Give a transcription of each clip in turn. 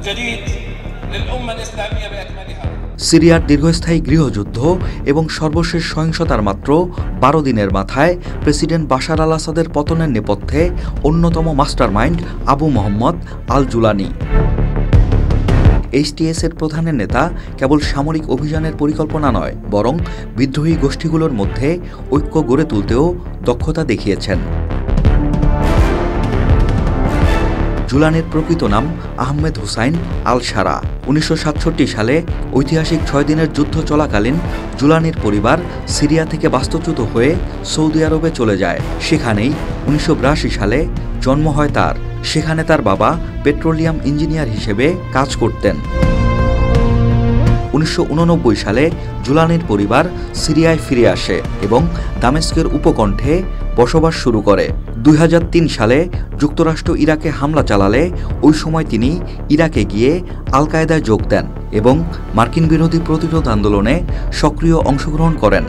جديد للأمة الإسلامية بأكملها। সিরিয়ার দীর্ঘস্থায়ী গৃহযুদ্ধ এবং সর্বশেষ সহিংসতার মাত্র 12 দিনের মাথায় প্রেসিডেন্ট বাশার আল আসাদের পতনের নেপথ্যে অন্যতম মাস্টারমাইন্ড আবু মোহাম্মদ আল জুলানি। এইচটিএস-এর প্রধানের নেতা কেবল সামরিক অভিযানের পরিকল্পনা নয়, বরং বিদ্রোহী গোষ্ঠীগুলোর মধ্যে ঐক্য গড়ে তুলতেও দক্ষতা দেখিয়েছেন। জুলানির প্রকৃত নাম আহমেদ হুসাইন আল সারা। 1967 সালে ঐতিহাসিক 6 দিনের যুদ্ধ চলাকালীন জুলানির পরিবার সিরিয়া থেকে বাস্তুচ্যুত হয়ে সৌদি আরবে চলে যায়। সেখানেই 1982 সালে জন্ম হয় তার। সেখানে তার বাবা পেট্রোলিয়াম ইঞ্জিনিয়ার হিসেবে কাজ করতেন। 1989 সালে জুলানির পরিবার সিরিয়ায় ফিরে আসে এবং দামেস্কের উপকণ্ঠে বসবাস শুরু করে। 2003 সালে যুক্তরাষ্ট্র ইরাকে হামলা চালালে ওই সময় তিনি ইরাকে গিয়ে আল কায়েদায় যোগ দেন এবং মার্কিন বিরোধী প্রতিরোধ আন্দোলনে সক্রিয় অংশগ্রহণ করেন।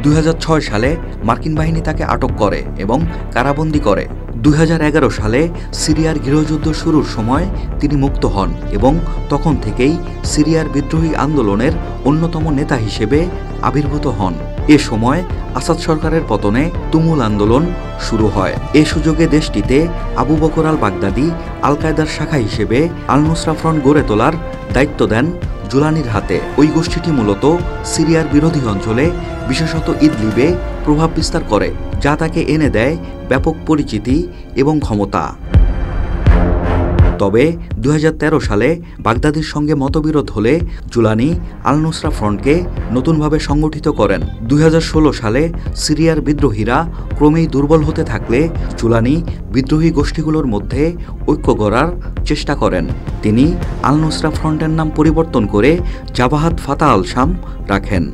2006 সালে মার্কিন বাহিনী তাকে আটক করে এবং কারাবন্দী করে। 2011 সালে সিরিয়ার গৃহযুদ্ধ শুরুর সময় তিনি মুক্ত হন এবং তখন থেকেই সিরিয়ার বিদ্রোহী আন্দোলনের অন্যতম নেতা হিসেবে আবির্ভূত হন। এ সময় আসাদ সরকারের পতনে তুমুল আন্দোলন শুরু হয়। এ সুযোগে দেশটিতে আবু বকর আল বাগদাদি আল কায়েদার শাখা হিসেবে আল নুসরা ফ্রন্ট গড়ে তোলার দায়িত্ব দেন জুলানির হাতে। ওই গোষ্ঠীটি মূলত সিরিয়ার বিরোধী অঞ্চলে, বিশেষত ইদলিবে প্রভাব বিস্তার করে, যা তাকে এনে দেয় ব্যাপক পরিচিতি এবং ক্ষমতা। তবে 2013 সালে বাগদাদির সঙ্গে মতবিরোধ হলে জুলানি আল নুসরা ফ্রন্টকে নতুনভাবে সংগঠিত করেন। 2016 সালে সিরিয়ার বিদ্রোহীরা ক্রমেই দুর্বল হতে থাকলে জুলানি বিদ্রোহী গোষ্ঠীগুলোর মধ্যে ঐক্য গড়ার চেষ্টা করেন। তিনি আল নুসরা ফ্রন্টের নাম পরিবর্তন করে জাবাহাত ফাতা আল শাম রাখেন।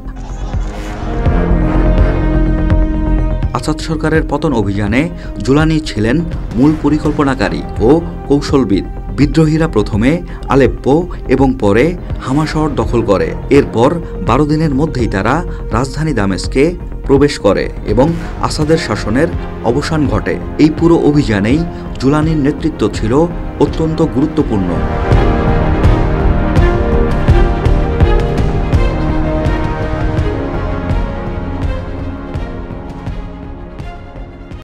আসাদ সরকারের পতন অভিযানে জুলানি ছিলেন মূল পরিকল্পনাকারী ও কৌশলবিদ। বিদ্রোহীরা প্রথমে আলেপ্পো এবং পরে হামা শহর দখল করে। এরপর 12 দিনের মধ্যেই তারা রাজধানী দামেস্কে প্রবেশ করে এবং আসাদের শাসনের অবসান ঘটে। এই পুরো অভিযানেই জুলানির নেতৃত্ব ছিল অত্যন্ত গুরুত্বপূর্ণ।